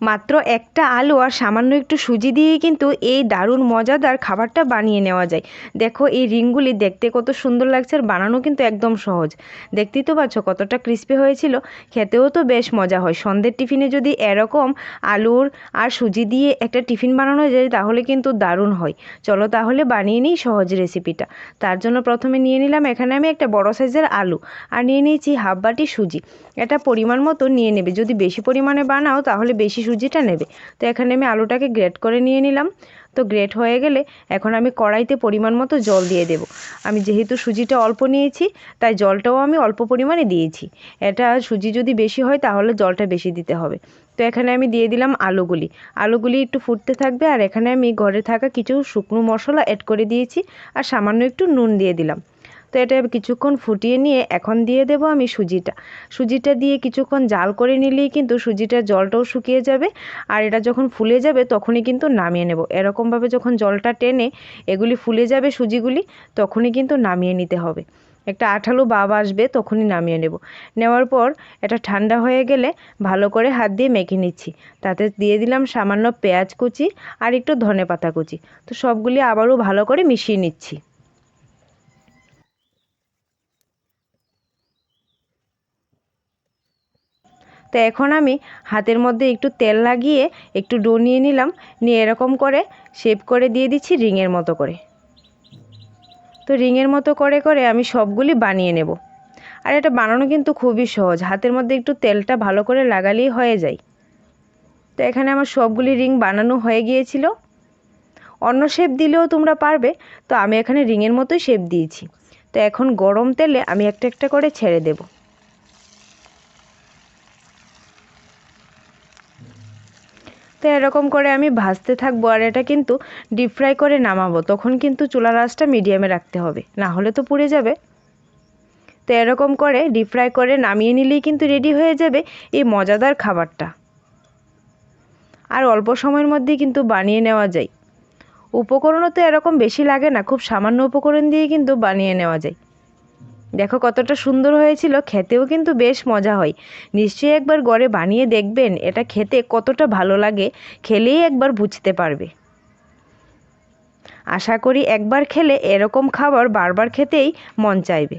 মাত্র একটা আলু আর সামান্য একটু সুজি দিয়েই কিন্তু এই দারুণ মজাদার খাবারটা বানিয়ে নেওয়া যায়। দেখো এই রিংগুলি দেখতে কত সুন্দর লাগছে, আর বানানো কিন্তু একদম সহজ। দেখতেই তো পাচ্ছ কতটা ক্রিস্পি হয়েছিল, খেতেও তো বেশ মজা হয়। সন্ধ্যের টিফিনে যদি এরকম আলুর আর সুজি দিয়ে একটা টিফিন বানানো যায় তাহলে কিন্তু দারুণ হয়। চলো তাহলে বানিয়ে নিই সহজ রেসিপিটা। তার জন্য প্রথমে নিয়ে নিলাম এখানে আমি একটা বড় সাইজের আলু, আর নিয়ে নিয়েছি হাফ বাটি সুজি। এটা পরিমাণ মতো নিয়ে নেবে, যদি বেশি পরিমাণে বানাও তাহলে বেশি সুজিটা নেবে। তো এখানে আমি আলুটাকে গ্রেট করে নিয়ে নিলাম। তো গ্রেট হয়ে গেলে এখন আমি কড়াইতে পরিমাণ মতো জল দিয়ে দেব। আমি যেহেতু সুজিটা অল্প নিয়েছি তাই জলটাও আমি অল্প পরিমাণে দিয়েছি। এটা সুজি যদি বেশি হয় তাহলে জলটা বেশি দিতে হবে। তো এখানে আমি দিয়ে দিলাম আলুগুলি একটু ফুটতে থাকবে, আর এখানে আমি ঘরে থাকা কিছু শুকনো মশলা অ্যাড করে দিয়েছি, আর সামান্য একটু নুন দিয়ে দিলাম। তো এটা কিছুক্ষণ ফুটিয়ে নিয়ে এখন দিয়ে দেব আমি সুজিটা দিয়ে কিছুক্ষণ জাল করে নিলেই কিন্তু সুজিটার জলটাও শুকিয়ে যাবে, আর এটা যখন ফুলে যাবে তখনই কিন্তু নামিয়ে নেব। এরকমভাবে যখন জলটা টেনে এগুলি ফুলে যাবে সুজিগুলি, তখনই কিন্তু নামিয়ে নিতে হবে। একটা আঠালো ভাব আসবে তখনই নামিয়ে নেব। নেওয়ার পর এটা ঠান্ডা হয়ে গেলে ভালো করে হাত দিয়ে মেখে নিচ্ছি। তাতে দিয়ে দিলাম সামান্য পেঁয়াজ কুচি আর একটু ধনেপাতা কুচি। তো সবগুলি আবারও ভালো করে মিশিয়ে নিচ্ছি। তো এখন আমি হাতের মধ্যে একটু তেল লাগিয়ে একটু ডো নিয়ে নিলাম, নিয়ে এরকম করে শেপ করে দিয়ে দিচ্ছি রিংয়ের মতো করে। তো রিংয়ের মতো করে করে আমি সবগুলি বানিয়ে নেব। আর এটা বানানো কিন্তু খুবই সহজ, হাতের মধ্যে একটু তেলটা ভালো করে লাগালেই হয়ে যায়। তো এখানে আমার সবগুলি রিং বানানো হয়ে গিয়েছিল। অন্য শেপ দিলেও তোমরা পারবে, তো আমি এখানে রিংয়ের মতোই শেপ দিয়েছি। তো এখন গরম তেলে আমি একটা একটা করে ছেড়ে দেব। তো এরকম করে আমি ভাজতে থাকবো, আর এটা কিন্তু ডিপ ফ্রাই করে নামাবো। তখন কিন্তু চুলার আঁচটা মিডিয়ামে রাখতে হবে, না হলে তো পুড়ে যাবে। তো এরকম করে ডিপ ফ্রাই করে নামিয়ে নিলেই কিন্তু রেডি হয়ে যাবে এই মজাদার খাবারটা। আর অল্প সময়ের মধ্যেই কিন্তু বানিয়ে নেওয়া যায়। উপকরণও তো এরকম বেশি লাগে না, খুব সামান্য উপকরণ দিয়ে কিন্তু বানিয়ে নেওয়া যায়। দেখো কতটা সুন্দর হয়েছিল, খেতেও কিন্তু বেশ মজা হয়। নিশ্চয়ই একবার ঘরে বানিয়ে দেখবেন, এটা খেতে কতটা ভালো লাগে খেলেই একবার বুঝতে পারবে। আশা করি একবার খেলে এরকম খাবার বারবার খেতেই মন চাইবে।